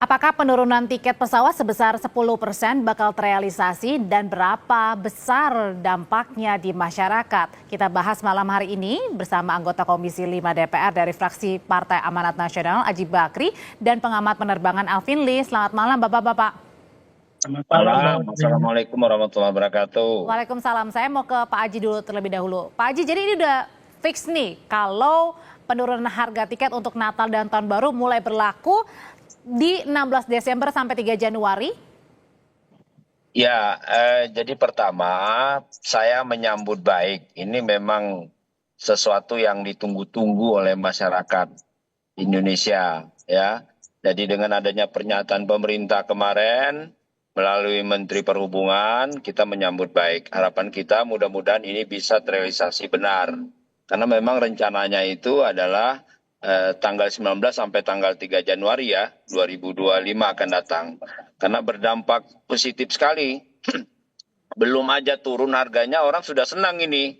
Apakah penurunan tiket pesawat sebesar 10% bakal terrealisasi dan berapa besar dampaknya di masyarakat? Kita bahas malam hari ini bersama anggota Komisi 5 DPR dari fraksi Partai Amanat Nasional Aji Bakri dan pengamat penerbangan Alvin Lee. Selamat malam Bapak-Bapak. Selamat malam. Assalamualaikum warahmatullahi wabarakatuh. Waalaikumsalam. Saya mau ke Pak Aji dulu terlebih dahulu. Pak Aji, jadi ini udah fix nih kalau penurunan harga tiket untuk Natal dan Tahun Baru mulai berlaku di 16 Desember sampai 3 Januari? Ya, jadi pertama saya menyambut baik. Ini memang sesuatu yang ditunggu-tunggu oleh masyarakat Indonesia, ya. Jadi dengan adanya pernyataan pemerintah kemarin melalui Menteri Perhubungan, kita menyambut baik. Harapan kita mudah-mudahan ini bisa terrealisasi benar. Karena memang rencananya itu adalah tanggal 19 sampai tanggal 3 Januari ya 2025 akan datang. Karena berdampak positif sekali. Belum aja turun harganya orang sudah senang ini.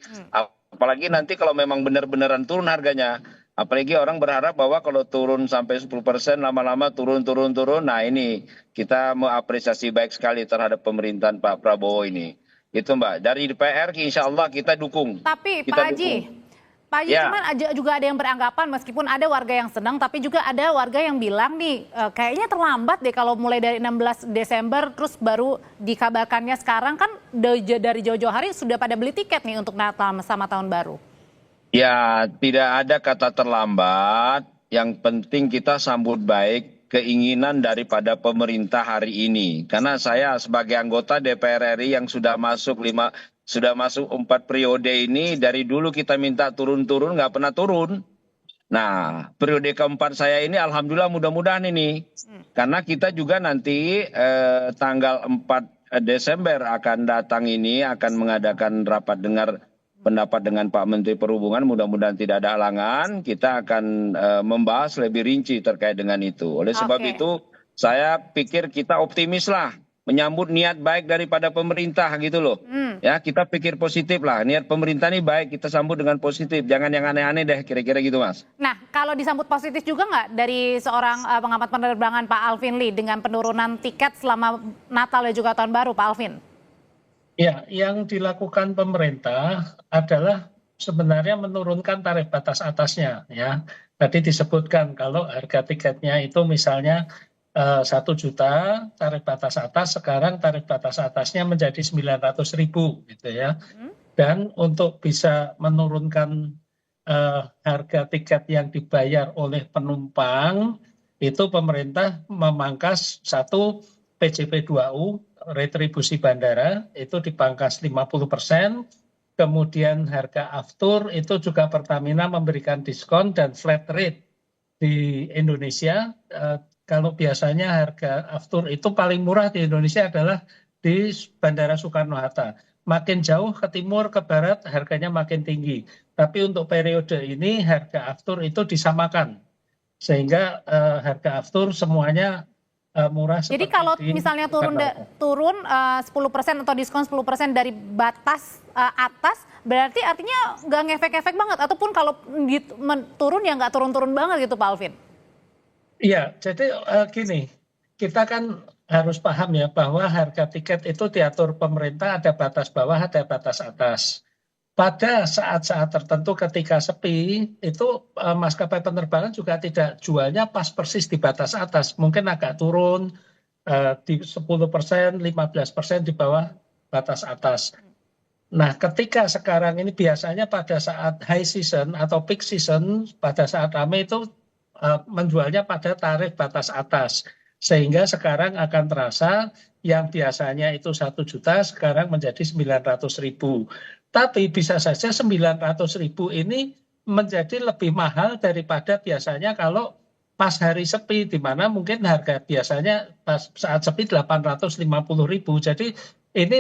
Apalagi nanti kalau memang benar-benaran turun harganya. Apalagi orang berharap bahwa kalau turun sampai 10% lama-lama turun. Nah ini kita mengapresiasi baik sekali terhadap pemerintahan Pak Prabowo ini. Itu Mbak, dari DPR insya Allah kita dukung. Tapi kita Pak Haji, ya. Cuman juga ada yang beranggapan meskipun ada warga yang senang, tapi juga ada warga yang bilang nih kayaknya terlambat deh kalau mulai dari 16 Desember terus baru dikabarkannya sekarang kan dari jauh-jauh hari sudah pada beli tiket nih untuk Natal sama Tahun Baru. Ya, tidak ada kata terlambat. Yang penting kita sambut baik keinginan daripada pemerintah hari ini. Karena saya sebagai anggota DPR RI yang sudah masuk 4 periode ini, dari dulu kita minta turun-turun nggak pernah turun. Nah, periode keempat saya ini alhamdulillah mudah-mudahan ini. Karena kita juga nanti tanggal 4 Desember akan datang ini, akan mengadakan rapat dengar pendapat dengan Pak Menteri Perhubungan, mudah-mudahan tidak ada halangan. Kita akan membahas lebih rinci terkait dengan itu. Oleh sebab itu, saya pikir kita optimis lah. Menyambut niat baik daripada pemerintah gitu loh. Ya, kita pikir positif lah. Niat pemerintah ini baik, kita sambut dengan positif. Jangan yang aneh-aneh deh, kira-kira gitu Mas. Nah, kalau disambut positif juga nggak dari seorang pengamat penerbangan Pak Alvin Lee dengan penurunan tiket selama Natal dan juga Tahun Baru, Pak Alvin? Ya, yang dilakukan pemerintah adalah sebenarnya menurunkan tarif batas atasnya. Ya, tadi disebutkan kalau harga tiketnya itu misalnya 1 juta tarif batas atas, sekarang tarif batas atasnya menjadi 900.000 gitu ya. Dan untuk bisa menurunkan harga tiket yang dibayar oleh penumpang, itu pemerintah memangkas 1 PJP 2U, retribusi bandara, itu dipangkas 50%. Kemudian harga aftur itu juga Pertamina memberikan diskon dan flat rate di Indonesia. Kalau biasanya harga aftur itu paling murah di Indonesia adalah di Bandara Soekarno-Hatta. Makin jauh ke timur, ke barat harganya makin tinggi. Tapi untuk periode ini harga aftur itu disamakan. Sehingga harga aftur semuanya murah. Jadi kalau misalnya turun 10% atau diskon 10% dari batas atas, berarti artinya nggak ngefek-efek banget. Ataupun kalau turun ya nggak turun-turun banget gitu Pak Alvin? Iya, jadi gini, kita kan harus paham ya bahwa harga tiket itu diatur pemerintah, ada batas bawah, ada batas atas. Pada saat-saat tertentu ketika sepi, itu maskapai penerbangan juga tidak jualnya pas persis di batas atas. Mungkin agak turun di 10%, 15% di bawah batas atas. Nah, ketika sekarang ini biasanya pada saat high season atau peak season, pada saat ramai itu menjualnya pada tarif batas atas. Sehingga sekarang akan terasa yang biasanya itu 1 juta sekarang menjadi 900.000. Tapi bisa saja 900.000 ini menjadi lebih mahal daripada biasanya kalau pas hari sepi, di mana mungkin harga biasanya pas saat sepi 850.000. Jadi ini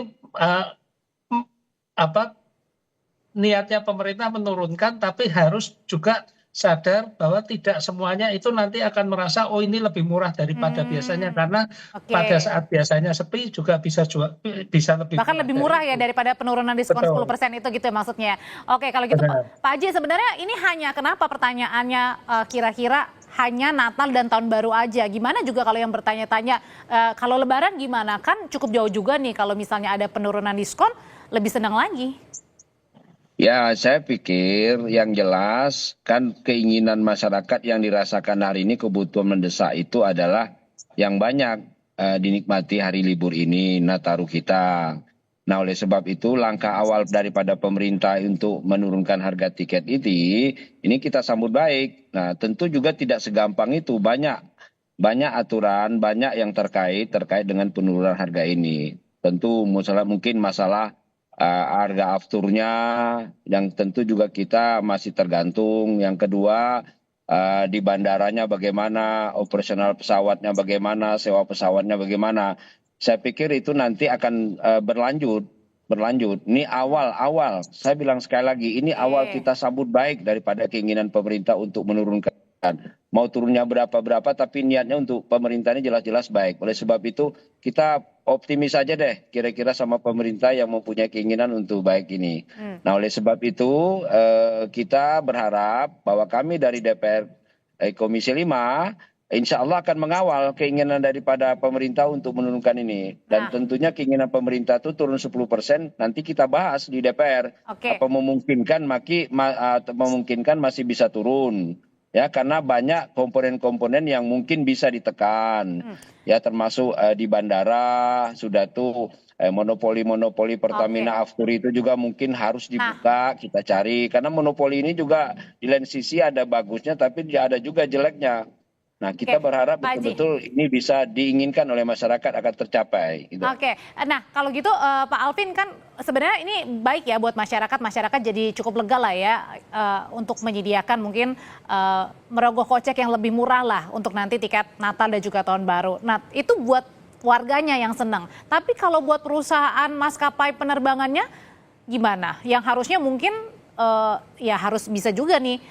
niatnya pemerintah menurunkan, tapi harus juga sadar bahwa tidak semuanya itu nanti akan merasa oh ini lebih murah daripada biasanya, karena pada saat biasanya sepi juga bisa lebih bahkan lebih murah ya daripada penurunan diskon 10% itu gitu ya maksudnya. Oke, kalau gitu Pak Haji, sebenarnya ini hanya kenapa pertanyaannya kira-kira hanya Natal dan Tahun Baru aja. Gimana juga kalau yang bertanya-tanya, kalau Lebaran gimana? Kan cukup jauh juga nih kalau misalnya ada penurunan diskon, lebih senang lagi. Ya, saya pikir yang jelas kan keinginan masyarakat yang dirasakan hari ini, kebutuhan mendesak itu adalah yang banyak dinikmati hari libur ini, Nataru kita. Nah, oleh sebab itu langkah awal daripada pemerintah untuk menurunkan harga tiket ini kita sambut baik. Nah, tentu juga tidak segampang itu, banyak aturan, banyak yang terkait dengan penurunan harga ini. Tentu mungkin masalah harga afturnya yang tentu juga kita masih tergantung. Yang kedua, di bandaranya bagaimana, operasional pesawatnya bagaimana, sewa pesawatnya bagaimana. Saya pikir itu nanti akan berlanjut. Ini awal. Saya bilang sekali lagi, ini awal kita sambut baik daripada keinginan pemerintah untuk menurunkan. Mau turunnya berapa tapi niatnya untuk pemerintah ini jelas-jelas baik. Oleh sebab itu kita optimis saja deh kira-kira sama pemerintah yang mempunyai keinginan untuk baik ini. Nah, oleh sebab itu kita berharap bahwa kami dari DPR Komisi 5 insya Allah akan mengawal keinginan daripada pemerintah untuk menurunkan ini. Dan tentunya keinginan pemerintah itu turun 10%, nanti kita bahas di DPR. Apa memungkinkan masih bisa turun. Ya, karena banyak komponen-komponen yang mungkin bisa ditekan. Ya, termasuk di bandara sudah tuh monopoli Pertamina Aftur itu juga mungkin harus dibuka, kita cari. Karena monopoli ini juga di lain sisi ada bagusnya tapi ada juga jeleknya. Nah, kita berharap betul-betul ini bisa diinginkan oleh masyarakat akan tercapai. Gitu. Oke, nah kalau gitu Pak Alvin kan sebenarnya ini baik ya buat masyarakat jadi cukup lega lah ya untuk menyediakan mungkin merogoh kocek yang lebih murah lah untuk nanti tiket Natal dan juga Tahun Baru. Nah itu buat warganya yang senang. Tapi kalau buat perusahaan maskapai penerbangannya gimana? Yang harusnya mungkin ya harus bisa juga nih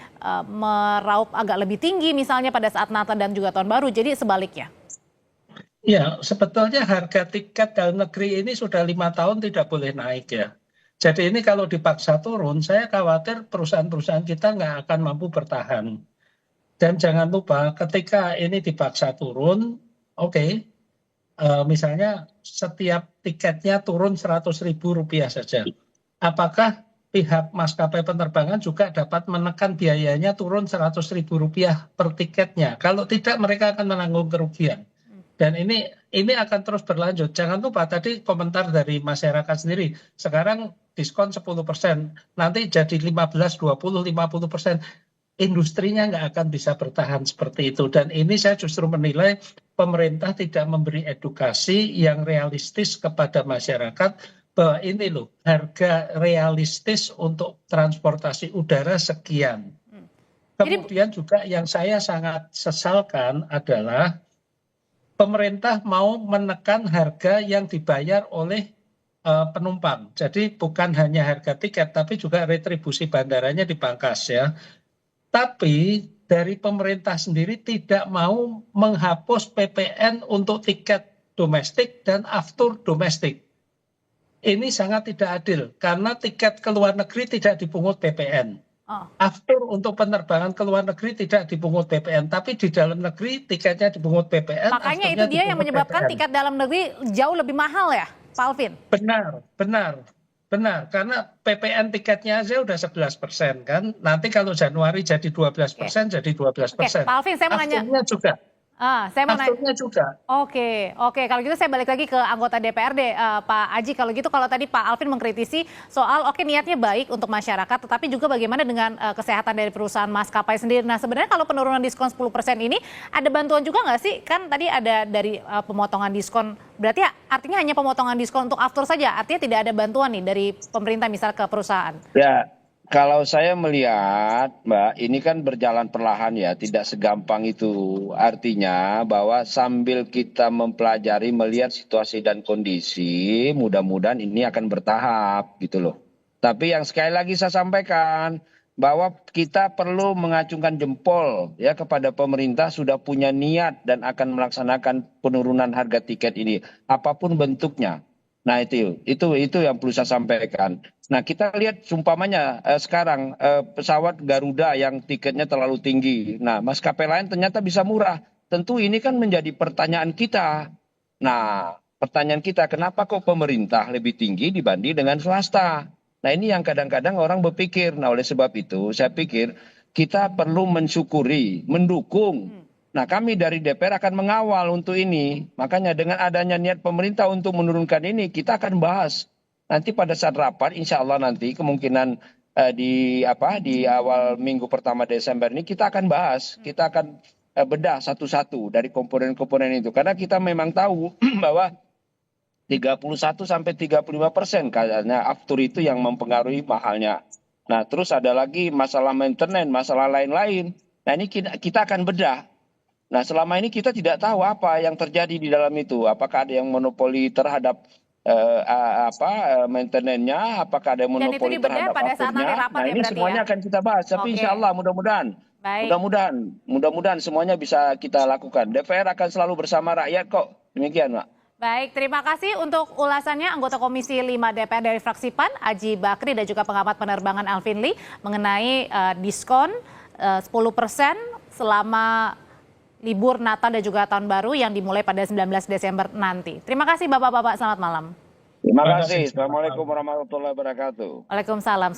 meraup agak lebih tinggi misalnya pada saat Natal dan juga Tahun Baru. Jadi sebaliknya. Ya, sebetulnya harga tiket dalam negeri ini sudah 5 tahun tidak boleh naik ya. Jadi ini kalau dipaksa turun, saya khawatir perusahaan-perusahaan kita nggak akan mampu bertahan. Dan jangan lupa ketika ini dipaksa turun, misalnya setiap tiketnya turun Rp100.000 saja. Apakah pihak maskapai penerbangan juga dapat menekan biayanya turun Rp100.000 per tiketnya? Kalau tidak, mereka akan menanggung kerugian. Dan ini akan terus berlanjut. Jangan lupa tadi komentar dari masyarakat sendiri. Sekarang diskon 10%, nanti jadi 15, 20, 50%. Industrinya nggak akan bisa bertahan seperti itu. Dan ini saya justru menilai pemerintah tidak memberi edukasi yang realistis kepada masyarakat bahwa ini loh harga realistis untuk transportasi udara sekian. Kemudian juga yang saya sangat sesalkan adalah pemerintah mau menekan harga yang dibayar oleh penumpang. Jadi bukan hanya harga tiket tapi juga retribusi bandaranya dipangkas ya. Tapi dari pemerintah sendiri tidak mau menghapus PPN untuk tiket domestik dan aftur domestik. Ini sangat tidak adil karena tiket ke luar negeri tidak dipungut PPN. Aftur untuk penerbangan ke luar negeri tidak dipungut PPN, tapi di dalam negeri tiketnya dipungut PPN. Makanya itu dia yang menyebabkan tiket dalam negeri jauh lebih mahal ya, Pak Alvin? Benar, karena PPN tiketnya aja udah 11% kan. Nanti kalau Januari jadi 12%, jadi 12%. Pak Alvin, saya mau nanya. Afturnya juga. Oke. Kalau gitu saya balik lagi ke anggota DPRD, Pak Aji. Kalau gitu, kalau tadi Pak Alvin mengkritisi soal niatnya baik untuk masyarakat, tetapi juga bagaimana dengan kesehatan dari perusahaan maskapai sendiri. Nah, sebenarnya kalau penurunan diskon 10% ini ada bantuan juga nggak sih? Kan tadi ada dari pemotongan diskon. Berarti artinya hanya pemotongan diskon untuk aftur saja. Artinya tidak ada bantuan nih dari pemerintah misal ke perusahaan. Ya. Kalau saya melihat, Mbak, ini kan berjalan perlahan ya, tidak segampang itu. Artinya bahwa sambil kita mempelajari, melihat situasi dan kondisi, mudah-mudahan ini akan bertahap gitu loh. Tapi yang sekali lagi saya sampaikan, bahwa kita perlu mengacungkan jempol ya kepada pemerintah sudah punya niat dan akan melaksanakan penurunan harga tiket ini, apapun bentuknya. Nah itu yang perlu saya sampaikan. Nah kita lihat sumpamanya sekarang pesawat Garuda yang tiketnya terlalu tinggi. Nah maskapai lain ternyata bisa murah. Tentu ini kan menjadi pertanyaan kita. Nah pertanyaan kita kenapa kok pemerintah lebih tinggi dibanding dengan swasta? Nah ini yang kadang-kadang orang berpikir. Nah oleh sebab itu saya pikir kita perlu mensyukuri, mendukung. Nah, kami dari DPR akan mengawal untuk ini. Makanya dengan adanya niat pemerintah untuk menurunkan ini, kita akan bahas. Nanti pada saat rapat, insya Allah nanti kemungkinan di awal minggu pertama Desember ini kita akan bahas. Kita akan bedah satu-satu dari komponen-komponen itu. Karena kita memang tahu bahwa 31-35% kayaknya aftur itu yang mempengaruhi mahalnya. Nah, terus ada lagi masalah maintenance, masalah lain-lain. Nah, ini kita akan bedah. Nah, selama ini kita tidak tahu apa yang terjadi di dalam itu. Apakah ada yang monopoli terhadap maintenance-nya, apakah ada yang Dan itu monopoli dibedah terhadap pada saat nanti afturnya. rapat Nah, ya ini berarti semuanya ya? akan kita bahas. Tapi Oke. insya Allah Baik. mudah-mudahan semuanya bisa kita lakukan. DPR akan selalu bersama rakyat kok. Demikian, Pak. Baik, terima kasih untuk ulasannya anggota Komisi 5 DPR dari fraksi PAN, Aji Bakri, dan juga pengamat penerbangan Alvin Lee mengenai diskon 10% selama libur Natal dan juga Tahun Baru yang dimulai pada 19 Desember nanti. Terima kasih Bapak-Bapak, selamat malam. Terima kasih. Assalamualaikum warahmatullahi wabarakatuh. Waalaikumsalam.